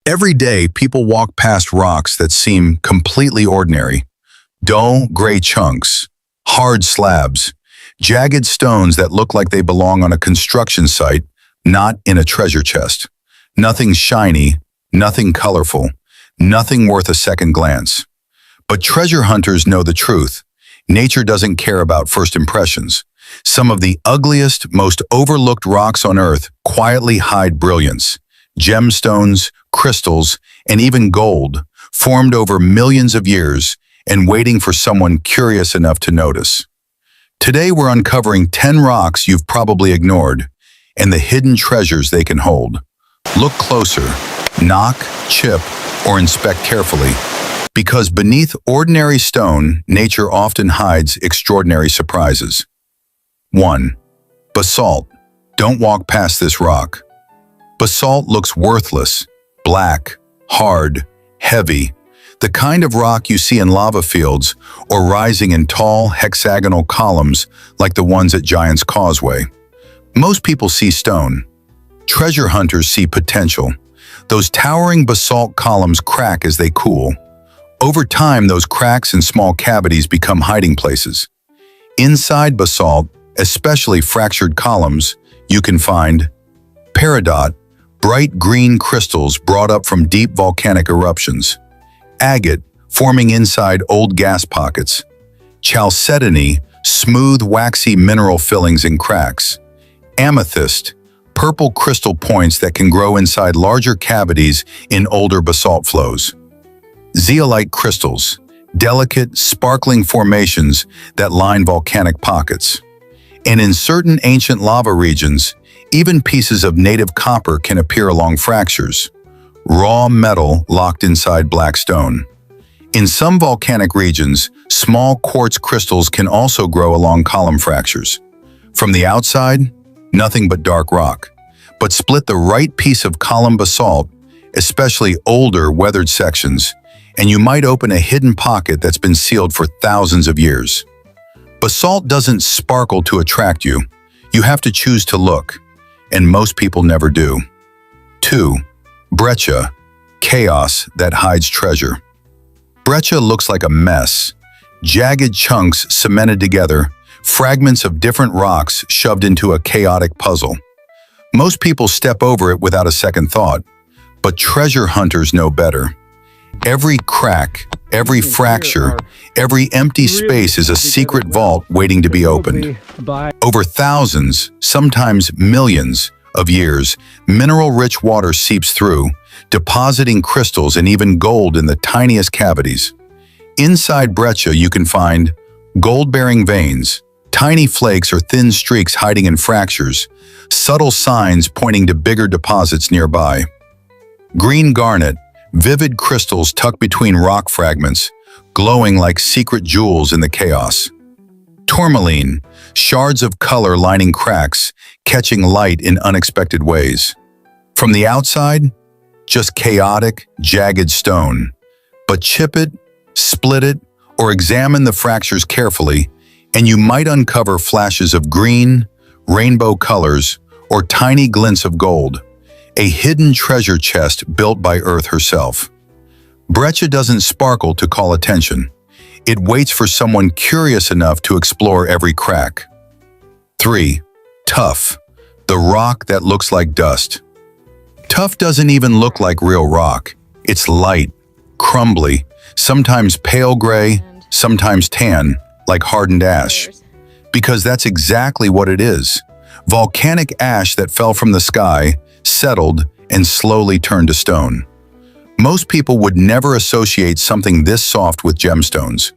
Every day, people walk past rocks that seem completely ordinary. Dull, gray chunks, hard slabs, jagged stones that look like they belong on a construction site, not in a treasure chest. Nothing shiny, nothing colorful, nothing worth a second glance. But treasure hunters know the truth. Nature doesn't care about first impressions. Some of the ugliest, most overlooked rocks on Earth quietly hide brilliance. Gemstones, crystals, and even gold, formed over millions of years and waiting for someone curious enough to notice. Today we're uncovering 10 rocks you've probably ignored and the hidden treasures they can hold. Look closer, knock, chip, or inspect carefully, because beneath ordinary stone, nature often hides extraordinary surprises. 1. Basalt. Don't walk past this rock. Basalt looks worthless, black, hard, heavy, the kind of rock you see in lava fields or rising in tall, hexagonal columns like the ones at Giant's Causeway. Most people see stone. Treasure hunters see potential. Those towering basalt columns crack as they cool. Over time, those cracks and small cavities become hiding places. Inside basalt, especially fractured columns, you can find peridot, bright green crystals brought up from deep volcanic eruptions, agate, forming inside old gas pockets, chalcedony, smooth, waxy mineral fillings in cracks, amethyst, purple crystal points that can grow inside larger cavities in older basalt flows, zeolite crystals, delicate, sparkling formations that line volcanic pockets. And in certain ancient lava regions, even pieces of native copper can appear along fractures, raw metal locked inside black stone. In some volcanic regions, small quartz crystals can also grow along column fractures. From the outside, nothing but dark rock. But split the right piece of column basalt, especially older, weathered sections, and you might open a hidden pocket that's been sealed for thousands of years. Basalt doesn't sparkle to attract you. You have to choose to look, and most people never do. 2. Breccia, chaos that hides treasure. Breccia looks like a mess. Jagged chunks cemented together, fragments of different rocks shoved into a chaotic puzzle. Most people step over it without a second thought, but treasure hunters know better. Every crack, every fracture, every empty space is a secret vault waiting to be opened. Over thousands, sometimes millions of years, mineral-rich water seeps through, depositing crystals and even gold in the tiniest cavities. Inside Breccia, you can find gold-bearing veins, tiny flakes or thin streaks hiding in fractures, subtle signs pointing to bigger deposits nearby. Green garnet, vivid crystals tucked between rock fragments, glowing like secret jewels in the chaos. Tourmaline, shards of color lining cracks, catching light in unexpected ways. From the outside, just chaotic, jagged stone. But chip it, split it, or examine the fractures carefully, and you might uncover flashes of green, rainbow colors, or tiny glints of gold. A hidden treasure chest built by Earth herself. Breccia doesn't sparkle to call attention. It waits for someone curious enough to explore every crack. 3. Tuff, the rock that looks like dust. Tuff doesn't even look like real rock. It's light, crumbly, sometimes pale gray, sometimes tan, like hardened ash. Because that's exactly what it is. Volcanic ash that fell from the sky, settled, and slowly turned to stone. Most people would never associate something this soft with gemstones.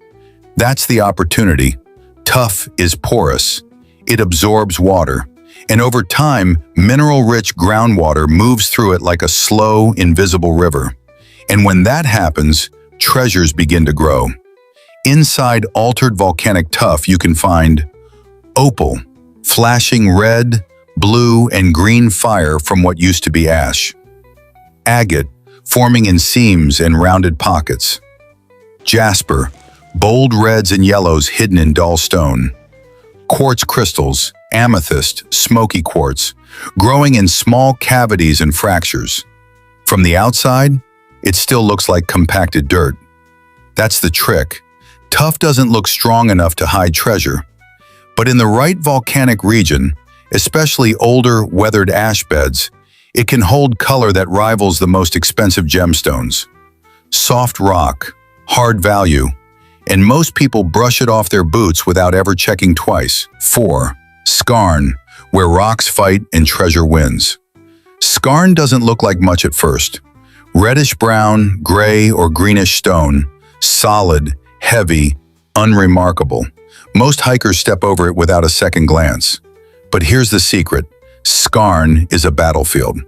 That's the opportunity. Tuff is porous. It absorbs water. And over time, mineral-rich groundwater moves through it like a slow, invisible river. And when that happens, treasures begin to grow. Inside altered volcanic tuff, you can find opal, flashing red, blue, and green fire from what used to be ash. Agate, forming in seams and rounded pockets. Jasper, bold reds and yellows hidden in dull stone. Quartz crystals, amethyst, smoky quartz, growing in small cavities and fractures. From the outside, it still looks like compacted dirt. That's the trick. Tuff doesn't look strong enough to hide treasure. But in the right volcanic region, especially older, weathered ash beds, it can hold color that rivals the most expensive gemstones. Soft rock, hard value, and most people brush it off their boots without ever checking twice. 4. Skarn, where rocks fight and treasure wins. Skarn doesn't look like much at first. Reddish-brown, gray, or greenish stone, solid, heavy, unremarkable. Most hikers step over it without a second glance. But here's the secret. Skarn is a battlefield.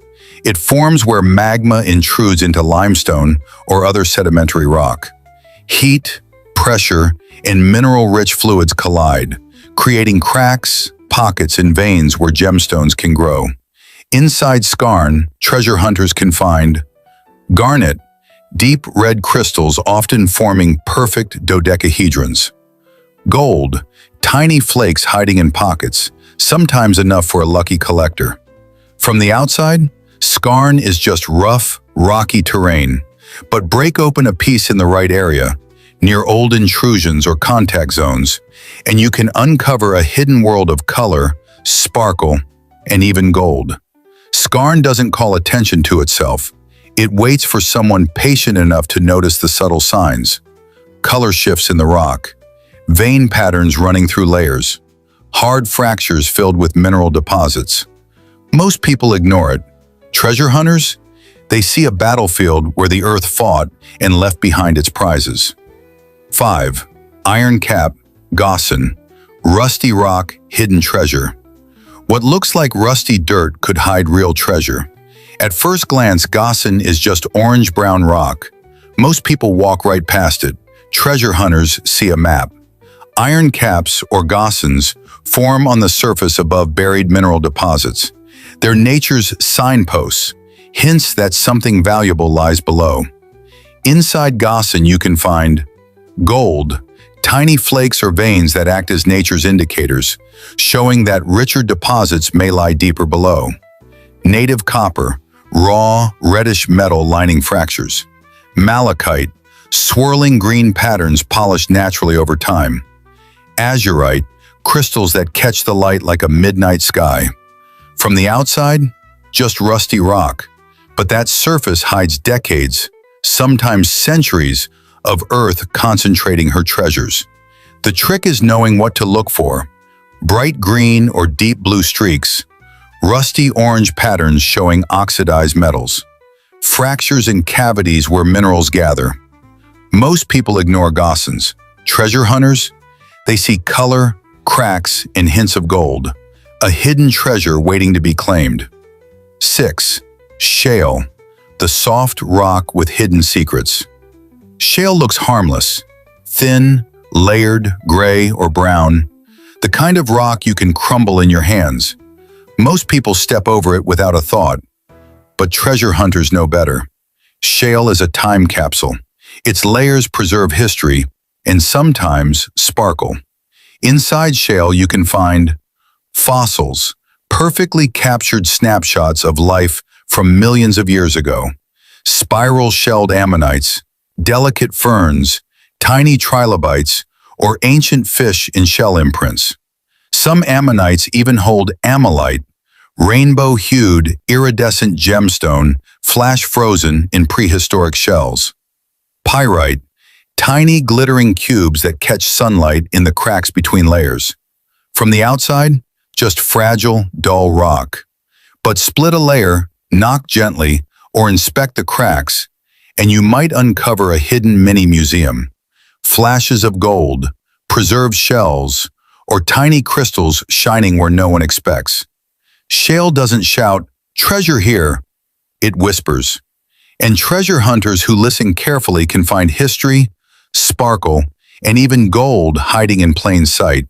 It forms where magma intrudes into limestone or other sedimentary rock. Heat, pressure, and mineral-rich fluids collide, creating cracks, pockets, and veins where gemstones can grow. Inside Skarn, treasure hunters can find garnet, deep red crystals often forming perfect dodecahedrons. Gold, tiny flakes hiding in pockets, sometimes enough for a lucky collector. From the outside, Skarn is just rough, rocky terrain, but break open a piece in the right area, near old intrusions or contact zones, and you can uncover a hidden world of color, sparkle, and even gold. Skarn doesn't call attention to itself. It waits for someone patient enough to notice the subtle signs. Color shifts in the rock, vein patterns running through layers, hard fractures filled with mineral deposits. Most people ignore it. Treasure hunters? They see a battlefield where the earth fought and left behind its prizes. 5. Iron cap, Gossan, rusty rock, hidden treasure. What looks like rusty dirt could hide real treasure. At first glance, Gossan is just orange-brown rock. Most people walk right past it. Treasure hunters see a map. Iron caps, or Gossans, form on the surface above buried mineral deposits. They're nature's signposts, hints that something valuable lies below. Inside Gossan you can find gold, tiny flakes or veins that act as nature's indicators, showing that richer deposits may lie deeper below. Native copper, raw, reddish metal lining fractures. Malachite, swirling green patterns polished naturally over time. Azurite, crystals that catch the light like a midnight sky. From the outside, just rusty rock, but that surface hides decades, sometimes centuries, of Earth concentrating her treasures. The trick is knowing what to look for. Bright green or deep blue streaks, rusty orange patterns showing oxidized metals, fractures and cavities where minerals gather. Most people ignore Gossans. Treasure hunters? They see color, cracks, and hints of gold, a hidden treasure waiting to be claimed. 6. Shale, the soft rock with hidden secrets. Shale looks harmless, thin, layered, gray, or brown, the kind of rock you can crumble in your hands. Most people step over it without a thought, but treasure hunters know better. Shale is a time capsule. Its layers preserve history and sometimes sparkle. Inside shale you can find fossils, perfectly captured snapshots of life from millions of years ago, spiral-shelled ammonites, delicate ferns, tiny trilobites, or ancient fish in shell imprints. Some ammonites even hold amelite, rainbow-hued, iridescent gemstone, flash-frozen in prehistoric shells. Pyrite, tiny glittering cubes that catch sunlight in the cracks between layers. From the outside, just fragile, dull rock. But split a layer, knock gently, or inspect the cracks, and you might uncover a hidden mini-museum. Flashes of gold, preserved shells, or tiny crystals shining where no one expects. Shale doesn't shout, "Treasure here," it whispers. And treasure hunters who listen carefully can find history, sparkle, and even gold hiding in plain sight.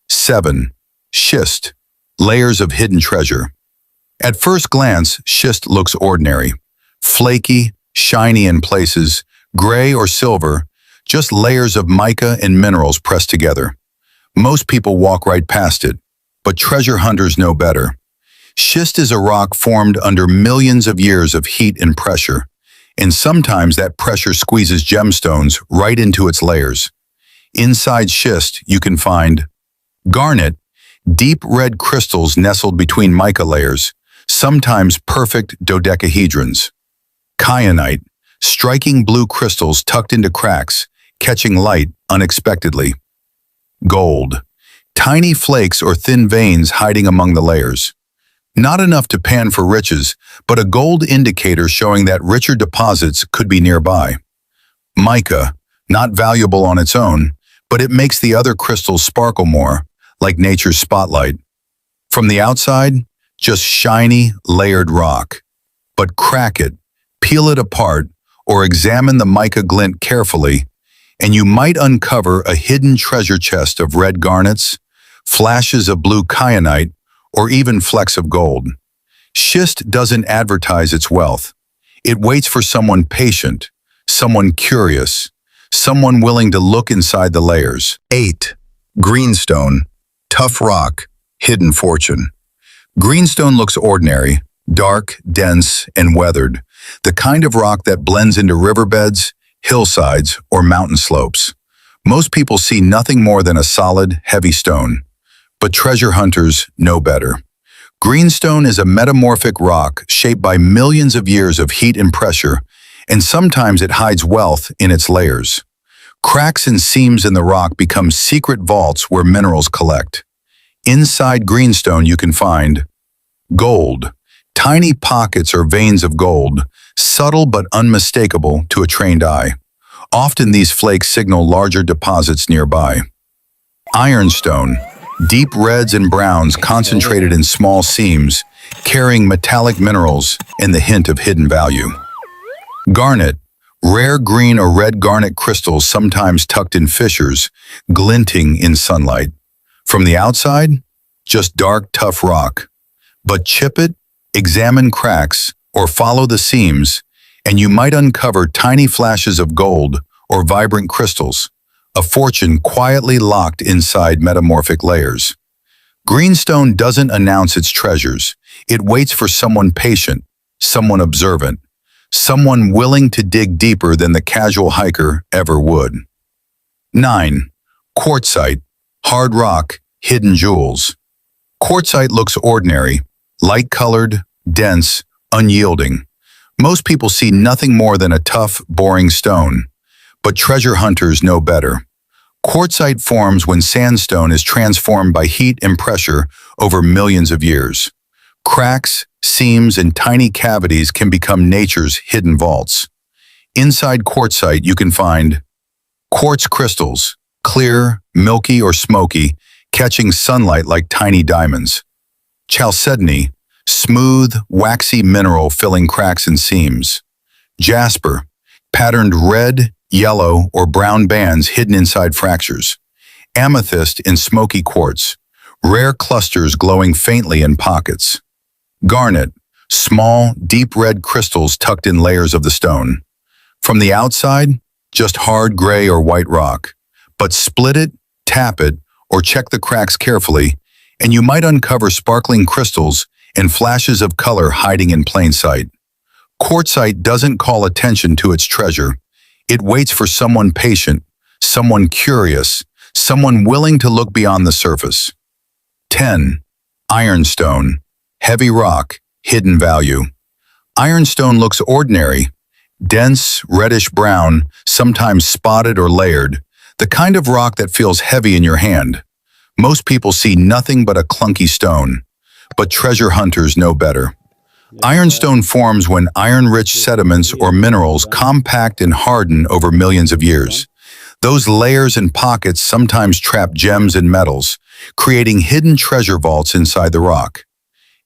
7. Schist, layers of hidden treasure. At first glance, schist looks ordinary. Flaky, shiny in places, gray or silver, just layers of mica and minerals pressed together. Most people walk right past it, but treasure hunters know better. Schist is a rock formed under millions of years of heat and pressure, and sometimes that pressure squeezes gemstones right into its layers. Inside schist, you can find garnet, deep red crystals nestled between mica layers, sometimes perfect dodecahedrons. Kyanite, striking blue crystals tucked into cracks, catching light unexpectedly. Gold, tiny flakes or thin veins hiding among the layers. Not enough to pan for riches, but a gold indicator showing that richer deposits could be nearby. Mica, not valuable on its own, but it makes the other crystals sparkle more, like nature's spotlight. From the outside, just shiny, layered rock. But crack it, peel it apart, or examine the mica glint carefully, and you might uncover a hidden treasure chest of red garnets, flashes of blue kyanite, or even flecks of gold. Schist doesn't advertise its wealth. It waits for someone patient, someone curious, someone willing to look inside the layers. 8. Greenstone, tough rock, hidden fortune. Greenstone looks ordinary, dark, dense, and weathered, the kind of rock that blends into riverbeds, hillsides, or mountain slopes. Most people see nothing more than a solid, heavy stone. But treasure hunters know better. Greenstone is a metamorphic rock shaped by millions of years of heat and pressure, and sometimes it hides wealth in its layers. Cracks and seams in the rock become secret vaults where minerals collect. Inside greenstone you can find gold, tiny pockets or veins of gold, subtle but unmistakable to a trained eye. Often these flakes signal larger deposits nearby. Ironstone, deep reds and browns concentrated in small seams, carrying metallic minerals and the hint of hidden value. Garnet, rare green or red garnet crystals sometimes tucked in fissures, glinting in sunlight. From the outside, just dark, tough rock. But chip it, examine cracks, or follow the seams, and you might uncover tiny flashes of gold or vibrant crystals, a fortune quietly locked inside metamorphic layers. Greenstone doesn't announce its treasures. It waits for someone patient, someone observant, someone willing to dig deeper than the casual hiker ever would. 9. Quartzite, hard rock, hidden jewels. Quartzite looks ordinary, light-colored, dense, unyielding. Most people see nothing more than a tough, boring stone. But treasure hunters know better. Quartzite forms when sandstone is transformed by heat and pressure over millions of years. Cracks, seams, and tiny cavities can become nature's hidden vaults. Inside quartzite you can find quartz crystals, clear, milky, or smoky, catching sunlight like tiny diamonds. Chalcedony, smooth, waxy mineral filling cracks and seams. Jasper, patterned red, yellow, or brown bands hidden inside fractures. Amethyst in smoky quartz, rare clusters glowing faintly in pockets. Garnet, small, deep red crystals tucked in layers of the stone. From the outside, just hard gray or white rock. But split it, tap it, or check the cracks carefully, and you might uncover sparkling crystals and flashes of color hiding in plain sight. Quartzite doesn't call attention to its treasure. It waits for someone patient, someone curious, someone willing to look beyond the surface. 10. Ironstone, heavy rock, hidden value. Ironstone looks ordinary, dense, reddish-brown, sometimes spotted or layered, the kind of rock that feels heavy in your hand. Most people see nothing but a clunky stone, but treasure hunters know better. Ironstone forms when iron-rich sediments or minerals compact and harden over millions of years. Those layers and pockets sometimes trap gems and metals, creating hidden treasure vaults inside the rock.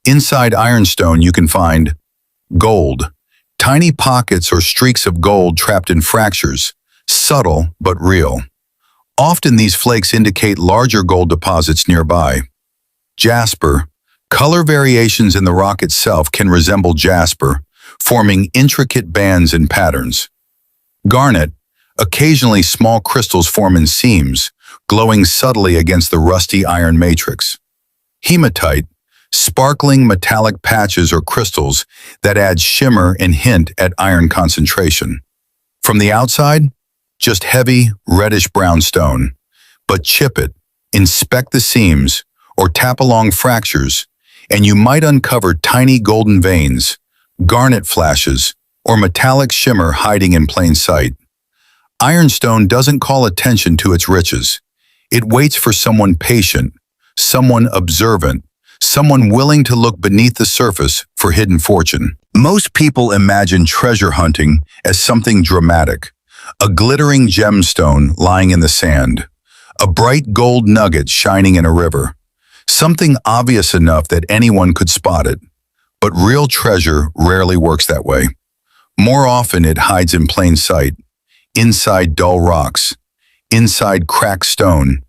Inside ironstone you can find gold, tiny pockets or streaks of gold trapped in fractures, subtle but real. Often these flakes indicate larger gold deposits nearby. Jasper, color variations in the rock itself can resemble jasper, forming intricate bands and patterns. Garnet, occasionally small crystals form in seams, glowing subtly against the rusty iron matrix. Hematite, sparkling metallic patches or crystals that add shimmer and hint at iron concentration. From the outside, just heavy, reddish-brown stone. But chip it, inspect the seams, or tap along fractures, and you might uncover tiny golden veins, garnet flashes, or metallic shimmer hiding in plain sight. Ironstone doesn't call attention to its riches. It waits for someone patient, someone observant, someone willing to look beneath the surface for hidden fortune. Most people imagine treasure hunting as something dramatic, a glittering gemstone lying in the sand, a bright gold nugget shining in a river, something obvious enough that anyone could spot it. But real treasure rarely works that way. More often it hides in plain sight, inside dull rocks, inside cracked stone,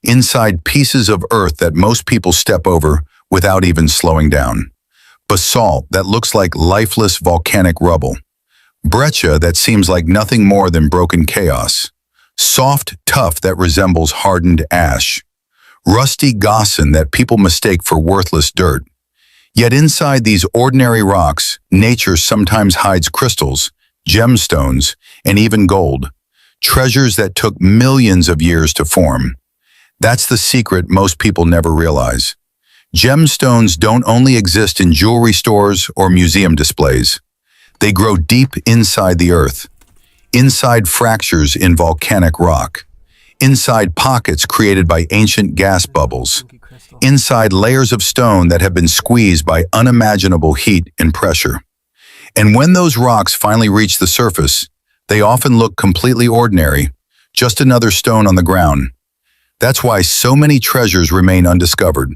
inside pieces of earth that most people step over without even slowing down. Basalt that looks like lifeless volcanic rubble. Breccia that seems like nothing more than broken chaos. Soft tuff that resembles hardened ash. Rusty Gossan that people mistake for worthless dirt. Yet inside these ordinary rocks, nature sometimes hides crystals, gemstones, and even gold. Treasures that took millions of years to form. That's the secret most people never realize. Gemstones don't only exist in jewelry stores or museum displays. They grow deep inside the earth, inside fractures in volcanic rock, inside pockets created by ancient gas bubbles, inside layers of stone that have been squeezed by unimaginable heat and pressure. And when those rocks finally reach the surface, they often look completely ordinary, just another stone on the ground. That's why so many treasures remain undiscovered.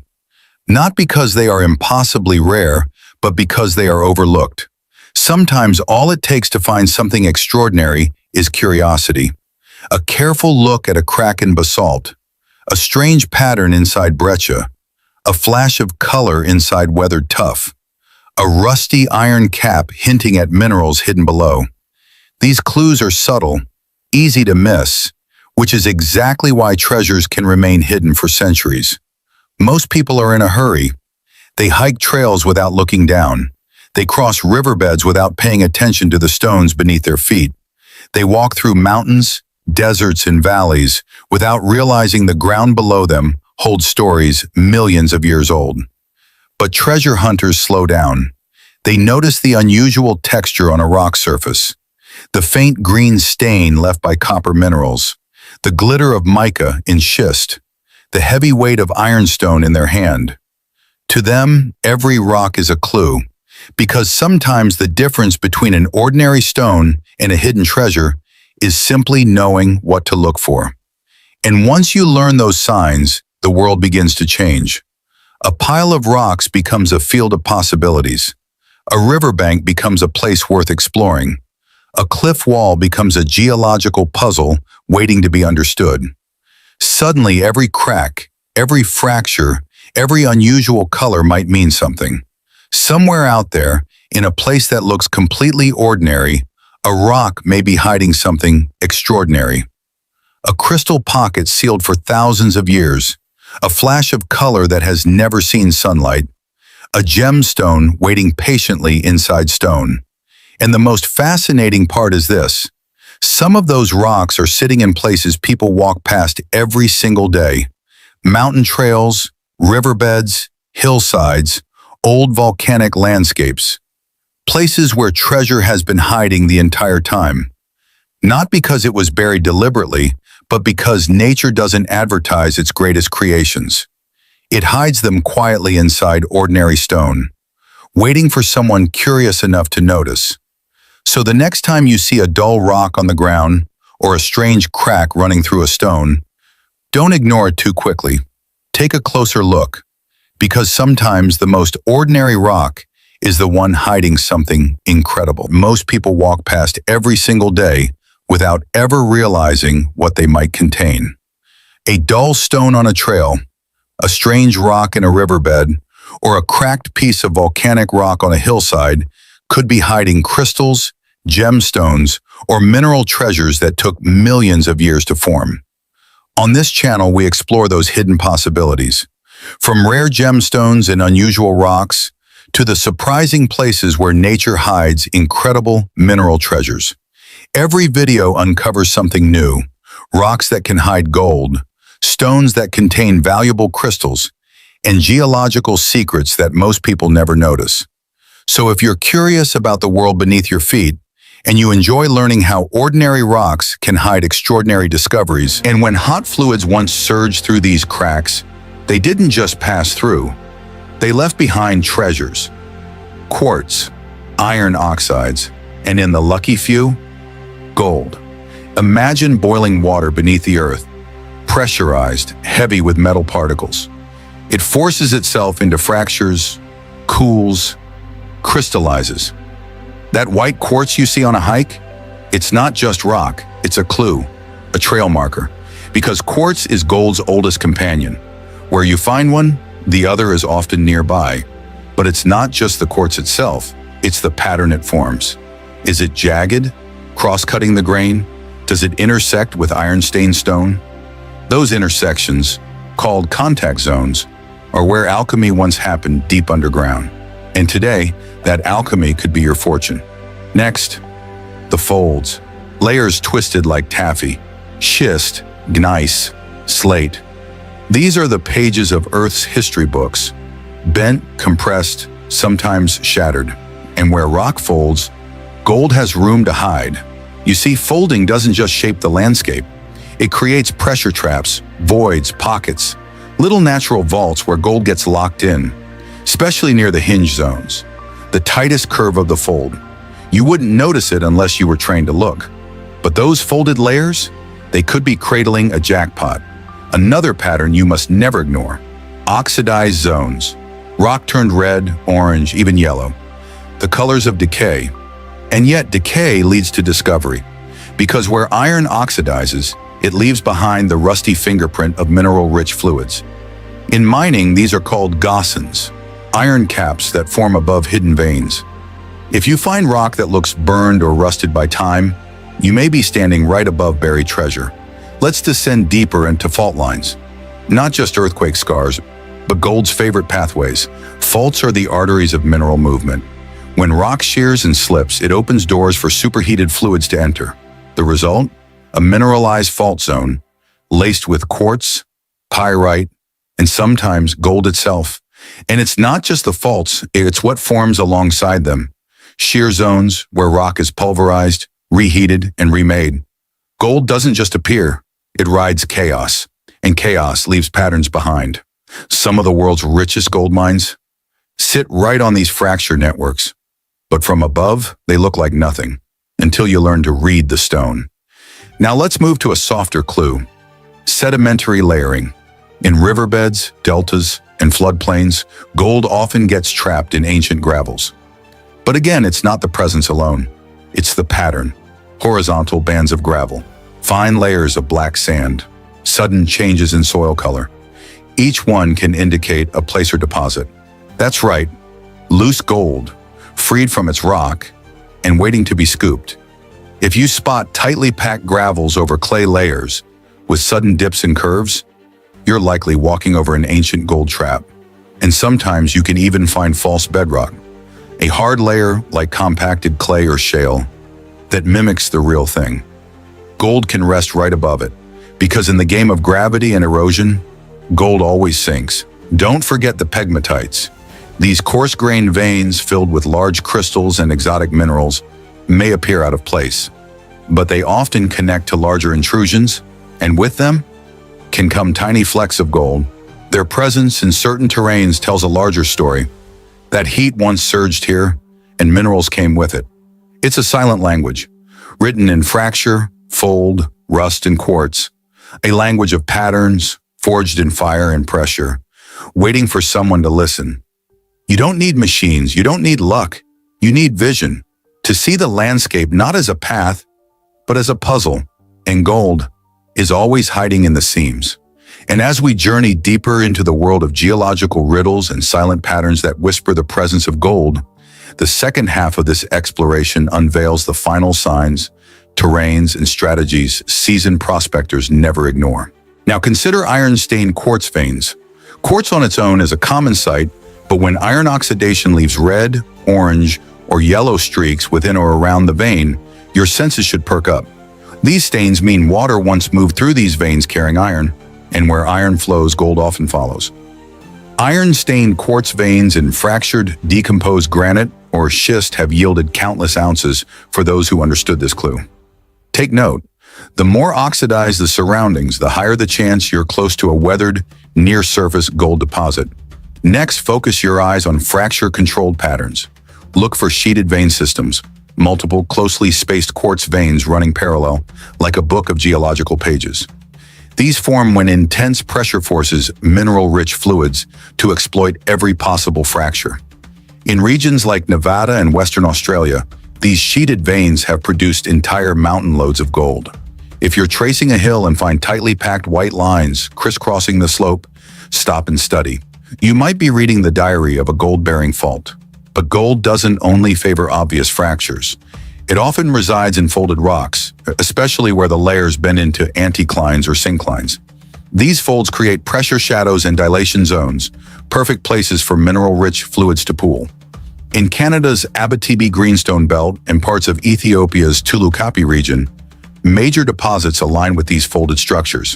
Not because they are impossibly rare, but because they are overlooked. Sometimes all it takes to find something extraordinary is curiosity. A careful look at a crack in basalt, a strange pattern inside breccia, a flash of color inside weathered tuff, a rusty iron cap hinting at minerals hidden below. These clues are subtle, easy to miss, which is exactly why treasures can remain hidden for centuries. Most people are in a hurry. They hike trails without looking down. They cross riverbeds without paying attention to the stones beneath their feet. They walk through mountains, deserts, and valleys without realizing the ground below them holds stories millions of years old. But treasure hunters slow down. They notice the unusual texture on a rock surface, the faint green stain left by copper minerals, the glitter of mica in schist, the heavy weight of ironstone in their hand. To them, every rock is a clue, because sometimes the difference between an ordinary stone and a hidden treasure is simply knowing what to look for. And once you learn those signs, the world begins to change. A pile of rocks becomes a field of possibilities. A riverbank becomes a place worth exploring. A cliff wall becomes a geological puzzle waiting to be understood. Suddenly, every crack, every fracture, every unusual color might mean something. Somewhere out there, in a place that looks completely ordinary, a rock may be hiding something extraordinary. A crystal pocket sealed for thousands of years, a flash of color that has never seen sunlight, a gemstone waiting patiently inside stone. And the most fascinating part is this. Some of those rocks are sitting in places people walk past every single day. Mountain trails, riverbeds, hillsides, old volcanic landscapes. Places where treasure has been hiding the entire time. Not because it was buried deliberately, but because nature doesn't advertise its greatest creations. It hides them quietly inside ordinary stone, waiting for someone curious enough to notice. So the next time you see a dull rock on the ground or a strange crack running through a stone, don't ignore it too quickly. Take a closer look, because sometimes the most ordinary rock is the one hiding something incredible. Most people walk past every single day without ever realizing what they might contain. A dull stone on a trail, a strange rock in a riverbed, or a cracked piece of volcanic rock on a hillside could be hiding crystals, gemstones, or mineral treasures that took millions of years to form. On this channel, we explore those hidden possibilities. From rare gemstones and unusual rocks to the surprising places where nature hides incredible mineral treasures. Every video uncovers something new: rocks that can hide gold, stones that contain valuable crystals, and geological secrets that most people never notice. So if you're curious about the world beneath your feet, and you enjoy learning how ordinary rocks can hide extraordinary discoveries, and when hot fluids once surged through these cracks, they didn't just pass through. They left behind treasures: quartz, iron oxides, and in the lucky few, gold. Imagine boiling water beneath the earth, pressurized, heavy with metal particles. It forces itself into fractures, cools, crystallizes. That white quartz you see on a hike, it's not just rock, it's a clue, a trail marker. Because quartz is gold's oldest companion. Where you find one, the other is often nearby. But it's not just the quartz itself, it's the pattern it forms. Is it jagged, cross-cutting the grain? Does it intersect with iron-stained stone? Those intersections, called contact zones, are where alchemy once happened deep underground. And today, that alchemy could be your fortune. Next, the folds. Layers twisted like taffy, schist, gneiss, slate. These are the pages of Earth's history books, bent, compressed, sometimes shattered. And where rock folds, gold has room to hide. You see, folding doesn't just shape the landscape. It creates pressure traps, voids, pockets, little natural vaults where gold gets locked in, especially near the hinge zones, the tightest curve of the fold. You wouldn't notice it unless you were trained to look. But those folded layers, they could be cradling a jackpot. Another pattern you must never ignore: oxidized zones. Rock turned red, orange, even yellow. The colors of decay. And yet decay leads to discovery. Because where iron oxidizes, it leaves behind the rusty fingerprint of mineral-rich fluids. In mining, these are called Gossans, iron caps that form above hidden veins. If you find rock that looks burned or rusted by time, you may be standing right above buried treasure. Let's descend deeper into fault lines. Not just earthquake scars, but gold's favorite pathways. Faults are the arteries of mineral movement. When rock shears and slips, it opens doors for superheated fluids to enter. The result? A mineralized fault zone, laced with quartz, pyrite, and sometimes gold itself. And it's not just the faults, it's what forms alongside them. Shear zones, where rock is pulverized, reheated, and remade. Gold doesn't just appear, it rides chaos, and chaos leaves patterns behind. Some of the world's richest gold mines sit right on these fracture networks, but from above, they look like nothing, until you learn to read the stone. Now let's move to a softer clue: sedimentary layering. In riverbeds, deltas, and floodplains, gold often gets trapped in ancient gravels. But again, it's not the presence alone. It's the pattern: horizontal bands of gravel, fine layers of black sand, sudden changes in soil color. Each one can indicate a place or deposit. That's right, loose gold, freed from its rock and waiting to be scooped. If you spot tightly packed gravels over clay layers with sudden dips and curves, you're likely walking over an ancient gold trap. And sometimes you can even find false bedrock, a hard layer like compacted clay or shale that mimics the real thing. Gold can rest right above it, because in the game of gravity and erosion, gold always sinks. Don't forget the pegmatites. These coarse-grained veins filled with large crystals and exotic minerals may appear out of place, but they often connect to larger intrusions, and with them can come tiny flecks of gold. Their presence in certain terrains tells a larger story, that heat once surged here, and minerals came with it. It's a silent language, written in fracture, fold, rust, and quartz, a language of patterns, forged in fire and pressure, waiting for someone to listen. You don't need machines, you don't need luck, you need vision, to see the landscape not as a path, but as a puzzle, and gold is always hiding in the seams. And as we journey deeper into the world of geological riddles and silent patterns that whisper the presence of gold, the second half of this exploration unveils the final signs, terrains, and strategies seasoned prospectors never ignore. Now consider iron-stained quartz veins. Quartz on its own is a common sight, but when iron oxidation leaves red, orange, or yellow streaks within or around the vein, your senses should perk up. These stains mean water once moved through these veins carrying iron, and where iron flows, gold often follows. Iron-stained quartz veins in fractured, decomposed granite or schist have yielded countless ounces for those who understood this clue. Take note, the more oxidized the surroundings, the higher the chance you're close to a weathered, near-surface gold deposit. Next, focus your eyes on fracture-controlled patterns. Look for sheeted vein systems, multiple closely spaced quartz veins running parallel, like a book of geological pages. These form when intense pressure forces mineral-rich fluids to exploit every possible fracture. In regions like Nevada and Western Australia, these sheeted veins have produced entire mountain loads of gold. If you're tracing a hill and find tightly packed white lines crisscrossing the slope, stop and study. You might be reading the diary of a gold-bearing fault. But gold doesn't only favor obvious fractures. It often resides in folded rocks, especially where the layers bend into anticlines or synclines. These folds create pressure shadows and dilation zones, perfect places for mineral-rich fluids to pool. In Canada's Abitibi Greenstone Belt and parts of Ethiopia's Tulukapi region, major deposits align with these folded structures.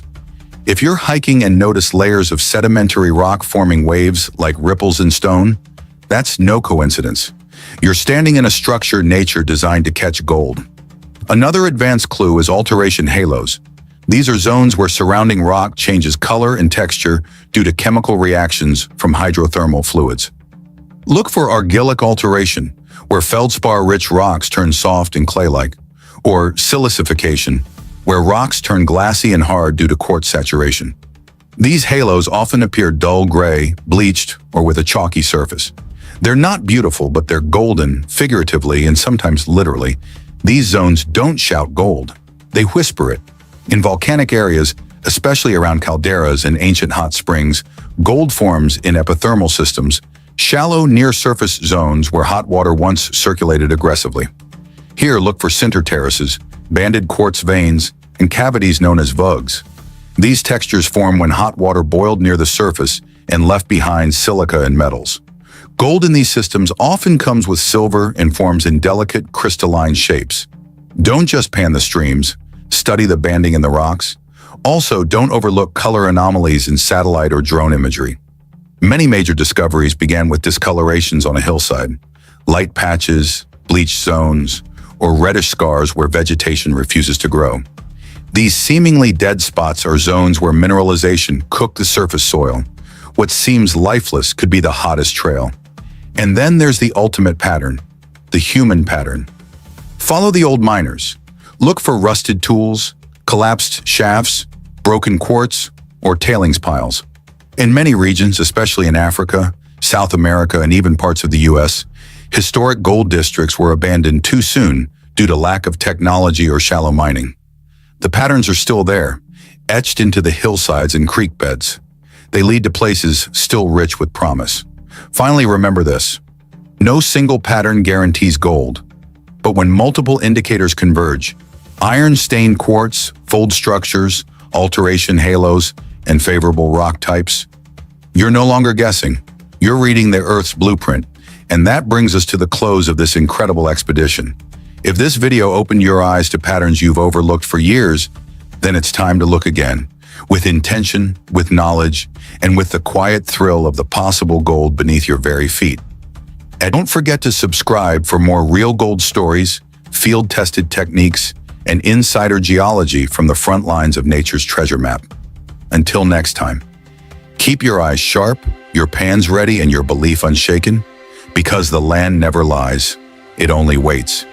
If you're hiking and notice layers of sedimentary rock forming waves like ripples in stone, that's no coincidence. You're standing in a structure nature designed to catch gold. Another advanced clue is alteration halos. These are zones where surrounding rock changes color and texture due to chemical reactions from hydrothermal fluids. Look for argillic alteration, where feldspar-rich rocks turn soft and clay-like, or silicification, where rocks turn glassy and hard due to quartz saturation. These halos often appear dull gray, bleached, or with a chalky surface. They're not beautiful, but they're golden, figuratively and sometimes literally. These zones don't shout gold. They whisper it. In volcanic areas, especially around calderas and ancient hot springs, gold forms in epithermal systems, shallow near-surface zones where hot water once circulated aggressively. Here, look for sinter terraces, banded quartz veins, and cavities known as vugs. These textures form when hot water boiled near the surface and left behind silica and metals. Gold in these systems often comes with silver and forms in delicate, crystalline shapes. Don't just pan the streams, study the banding in the rocks. Also, don't overlook color anomalies in satellite or drone imagery. Many major discoveries began with discolorations on a hillside, light patches, bleached zones, or reddish scars where vegetation refuses to grow. These seemingly dead spots are zones where mineralization cooked the surface soil. What seems lifeless could be the hottest trail. And then there's the ultimate pattern, the human pattern. Follow the old miners. Look for rusted tools, collapsed shafts, broken quartz, or tailings piles. In many regions, especially in Africa, South America, and even parts of the US, historic gold districts were abandoned too soon due to lack of technology or shallow mining. The patterns are still there, etched into the hillsides and creek beds. They lead to places still rich with promise. Finally, remember this. No single pattern guarantees gold, but when multiple indicators converge, iron-stained quartz, fold structures, alteration halos, and favorable rock types, you're no longer guessing. You're reading the Earth's blueprint, and that brings us to the close of this incredible expedition. If this video opened your eyes to patterns you've overlooked for years, then it's time to look again, with intention, with knowledge, and with the quiet thrill of the possible gold beneath your very feet. And don't forget to subscribe for more real gold stories, field-tested techniques, and insider geology from the front lines of nature's treasure map. Until next time, keep your eyes sharp, your pans ready, and your belief unshaken, because the land never lies, it only waits.